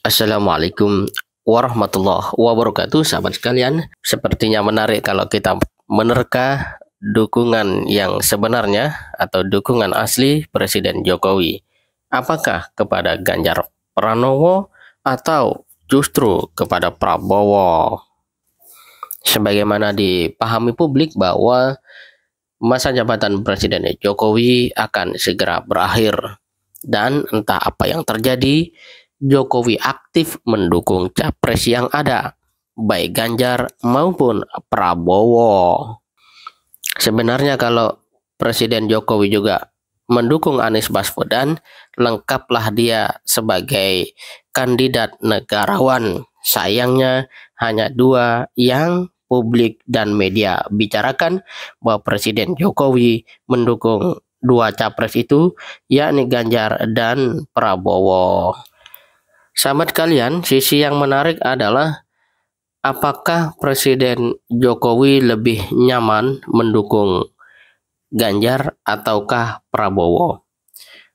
Assalamualaikum warahmatullahi wabarakatuh, sahabat sekalian. Sepertinya menarik kalau kita menerka dukungan yang sebenarnya atau dukungan asli Presiden Jokowi. Apakah kepada Ganjar Pranowo atau justru kepada Prabowo? Sebagaimana dipahami publik bahwa masa jabatan Presiden Jokowi akan segera berakhir dan entah apa yang terjadi, Jokowi aktif mendukung capres yang ada, baik Ganjar maupun Prabowo. Sebenarnya kalau Presiden Jokowi juga mendukung Anies Baswedan, lengkaplah dia sebagai kandidat negarawan. Sayangnya hanya dua yang publik dan media bicarakan, bahwa Presiden Jokowi mendukung dua capres itu, yakni Ganjar dan Prabowo. Sahabat kalian, sisi yang menarik adalah apakah Presiden Jokowi lebih nyaman mendukung Ganjar ataukah Prabowo?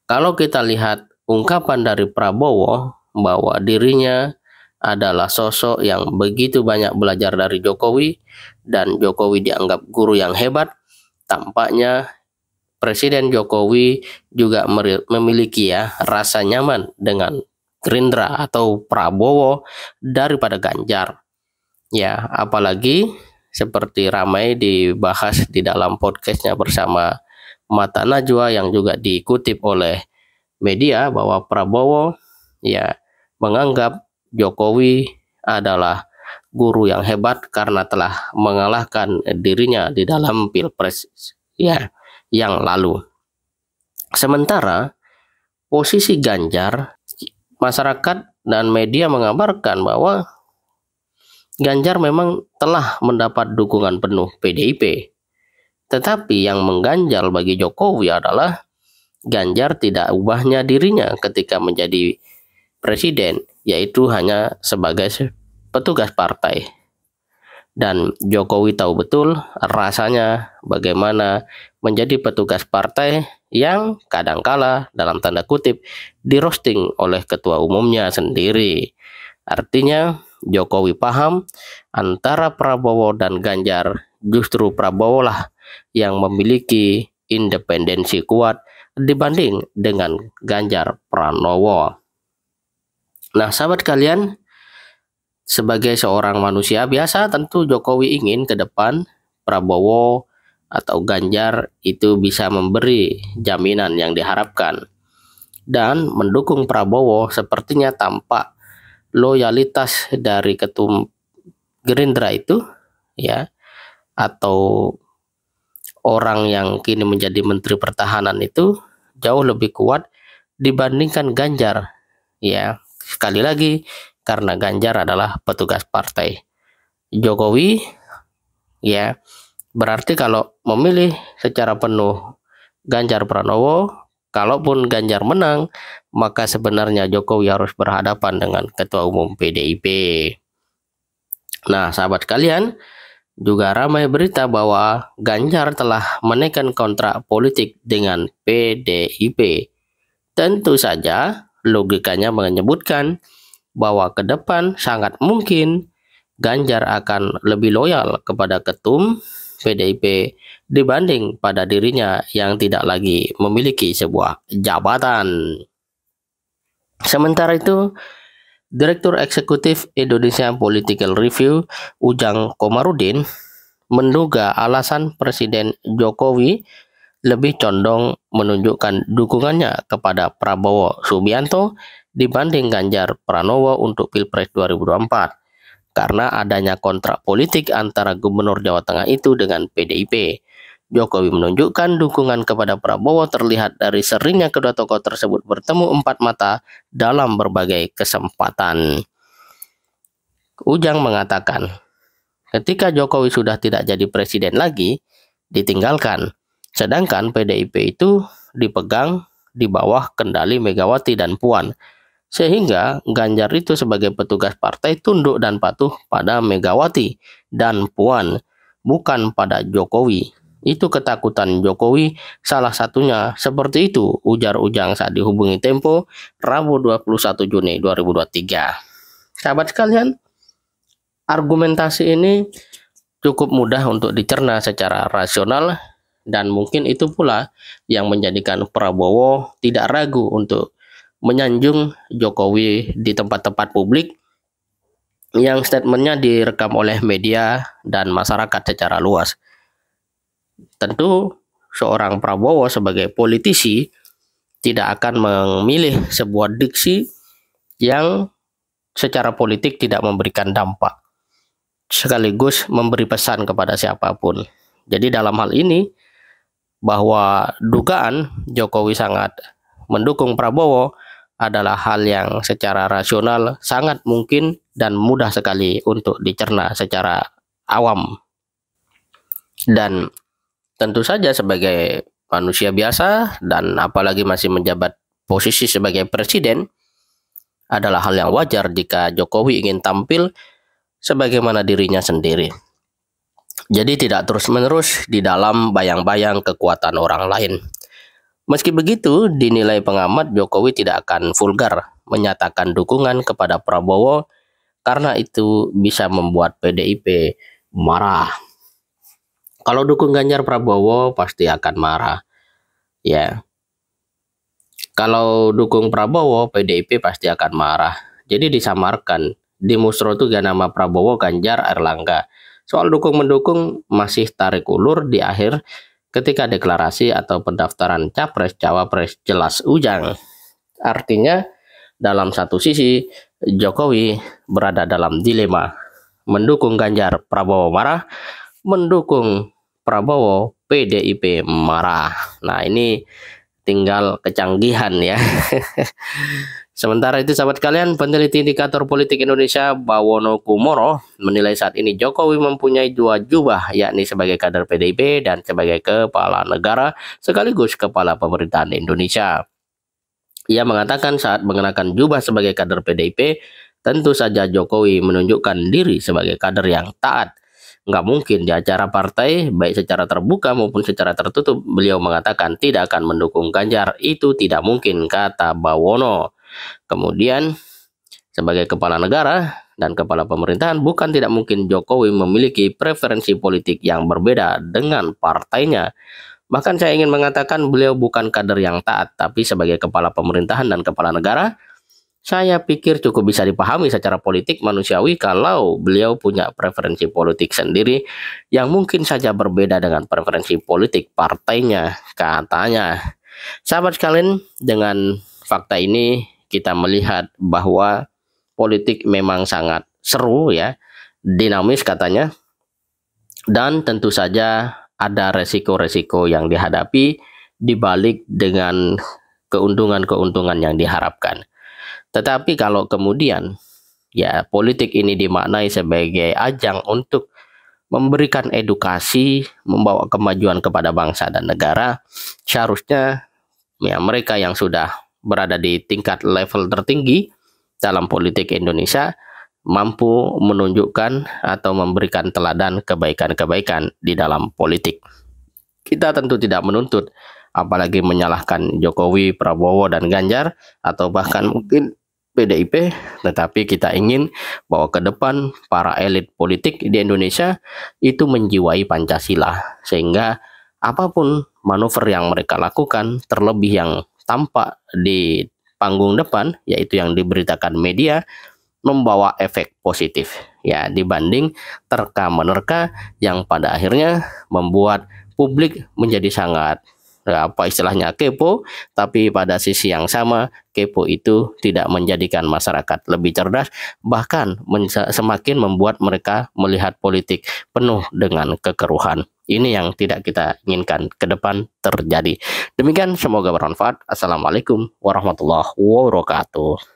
Kalau kita lihat ungkapan dari Prabowo bahwa dirinya adalah sosok yang begitu banyak belajar dari Jokowi dan Jokowi dianggap guru yang hebat, tampaknya Presiden Jokowi juga memiliki rasa nyaman dengan Gerindra atau Prabowo daripada Ganjar. Ya, apalagi seperti ramai dibahas di dalam podcastnya bersama Mata Najwa yang juga dikutip oleh media, bahwa Prabowo menganggap Jokowi adalah guru yang hebat karena telah mengalahkan dirinya di dalam Pilpres yang lalu. Sementara posisi Ganjar, masyarakat dan media mengabarkan bahwa Ganjar memang telah mendapat dukungan penuh PDIP. Tetapi yang mengganjal bagi Jokowi adalah Ganjar tidak ubahnya dirinya ketika menjadi presiden, yaitu hanya sebagai petugas partai. Dan Jokowi tahu betul rasanya bagaimana menjadi petugas partai yang kadangkala dalam tanda kutip di roasting oleh ketua umumnya sendiri. Artinya Jokowi paham antara Prabowo dan Ganjar, justru Prabowo lah yang memiliki independensi kuat dibanding dengan Ganjar Pranowo. Nah, sahabat kalian, sebagai seorang manusia biasa, tentu Jokowi ingin ke depan Prabowo atau Ganjar itu bisa memberi jaminan yang diharapkan. Dan mendukung Prabowo sepertinya tampak loyalitas dari ketum Gerindra itu atau orang yang kini menjadi Menteri Pertahanan itu jauh lebih kuat dibandingkan Ganjar. Sekali lagi, karena Ganjar adalah petugas partai. Jokowi berarti kalau memilih secara penuh Ganjar Pranowo, kalaupun Ganjar menang, maka sebenarnya Jokowi harus berhadapan dengan Ketua Umum PDIP. Nah, sahabat kalian, juga ramai berita bahwa Ganjar telah menaikkan kontrak politik dengan PDIP. Tentu saja logikanya menyebutkan bahwa ke depan sangat mungkin Ganjar akan lebih loyal kepada ketum PDIP dibanding pada dirinya yang tidak lagi memiliki sebuah jabatan. Sementara itu, Direktur Eksekutif Indonesia Political Review Ujang Komarudin menduga alasan Presiden Jokowi lebih condong menunjukkan dukungannya kepada Prabowo Subianto dibanding Ganjar Pranowo untuk Pilpres 2024 karena adanya kontrak politik antara Gubernur Jawa Tengah itu dengan PDIP. Jokowi menunjukkan dukungan kepada Prabowo terlihat dari seringnya kedua tokoh tersebut bertemu empat mata dalam berbagai kesempatan. Ujang mengatakan, ketika Jokowi sudah tidak jadi presiden lagi, ditinggalkan, sedangkan PDIP itu dipegang di bawah kendali Megawati dan Puan. Sehingga Ganjar itu sebagai petugas partai tunduk dan patuh pada Megawati dan Puan, bukan pada Jokowi. itu ketakutan Jokowi salah satunya seperti itu, ujar Ujang saat dihubungi Tempo Rabu 21 Juni 2023. Sahabat sekalian, argumentasi ini cukup mudah untuk dicerna secara rasional dan mungkin itu pula yang menjadikan Prabowo tidak ragu untuk menyanjung Jokowi di tempat-tempat publik yang statementnya direkam oleh media dan masyarakat secara luas. Tentu seorang Prabowo sebagai politisi tidak akan memilih sebuah diksi yang secara politik tidak memberikan dampak sekaligus memberi pesan kepada siapapun. Jadi dalam hal ini bahwa dugaan Jokowi sangat mendukung Prabowo adalah hal yang secara rasional sangat mungkin dan mudah sekali untuk dicerna secara awam. Dan tentu saja sebagai manusia biasa dan apalagi masih menjabat posisi sebagai presiden adalah hal yang wajar jika Jokowi ingin tampil sebagaimana dirinya sendiri. Jadi tidak terus-menerus di dalam bayang-bayang kekuatan orang lain. Meski begitu, dinilai pengamat Jokowi tidak akan vulgar menyatakan dukungan kepada Prabowo karena itu bisa membuat PDIP marah. Kalau dukung Ganjar Prabowo pasti akan marah. Ya. Kalau dukung Prabowo, PDIP pasti akan marah. Jadi disamarkan. Di Musro itu gak nama Prabowo, Ganjar, Erlangga. Soal dukung-mendukung masih tarik ulur di akhir ketika deklarasi atau pendaftaran Capres-Cawapres jelas Ujang. Artinya dalam satu sisi Jokowi berada dalam dilema. Mendukung Ganjar, Prabowo marah. Mendukung Prabowo, PDIP marah. Nah, ini tinggal kecanggihan ya. Sementara itu sahabat kalian, peneliti indikator politik Indonesia Bawono Kumoro menilai saat ini Jokowi mempunyai dua jubah, yakni sebagai kader PDIP dan sebagai kepala negara sekaligus kepala pemerintahan Indonesia. Ia mengatakan saat mengenakan jubah sebagai kader PDIP, tentu saja Jokowi menunjukkan diri sebagai kader yang taat. Nggak mungkin di acara partai, baik secara terbuka maupun secara tertutup, beliau mengatakan tidak akan mendukung Ganjar. Itu tidak mungkin, kata Bawono. Kemudian, sebagai kepala negara dan kepala pemerintahan, bukan tidak mungkin Jokowi memiliki preferensi politik yang berbeda dengan partainya. Bahkan saya ingin mengatakan beliau bukan kader yang taat, tapi sebagai kepala pemerintahan dan kepala negara, saya pikir cukup bisa dipahami secara politik manusiawi kalau beliau punya preferensi politik sendiri yang mungkin saja berbeda dengan preferensi politik partainya, katanya. Sahabat sekalian, dengan fakta ini kita melihat bahwa politik memang sangat seru ya, dinamis katanya, dan tentu saja ada resiko-resiko yang dihadapi dibalik dengan keuntungan-keuntungan yang diharapkan. Tetapi kalau kemudian ya politik ini dimaknai sebagai ajang untuk memberikan edukasi, membawa kemajuan kepada bangsa dan negara, seharusnya ya mereka yang sudah berada di tingkat level tertinggi dalam politik Indonesia mampu menunjukkan atau memberikan teladan kebaikan-kebaikan di dalam politik. Kita tentu tidak menuntut apalagi menyalahkan Jokowi, Prabowo, dan Ganjar atau bahkan mungkin PDIP, tetapi kita ingin bahwa ke depan para elit politik di Indonesia itu menjiwai Pancasila, sehingga apapun manuver yang mereka lakukan, terlebih yang tampak di panggung depan, yaitu yang diberitakan media, membawa efek positif ya dibanding terka-menerka yang pada akhirnya membuat publik menjadi sangat apa istilahnya kepo, tapi pada sisi yang sama kepo itu tidak menjadikan masyarakat lebih cerdas, bahkan semakin membuat mereka melihat politik penuh dengan kekeruhan. Ini yang tidak kita inginkan ke depan terjadi. Demikian, semoga bermanfaat. Assalamualaikum warahmatullahi wabarakatuh.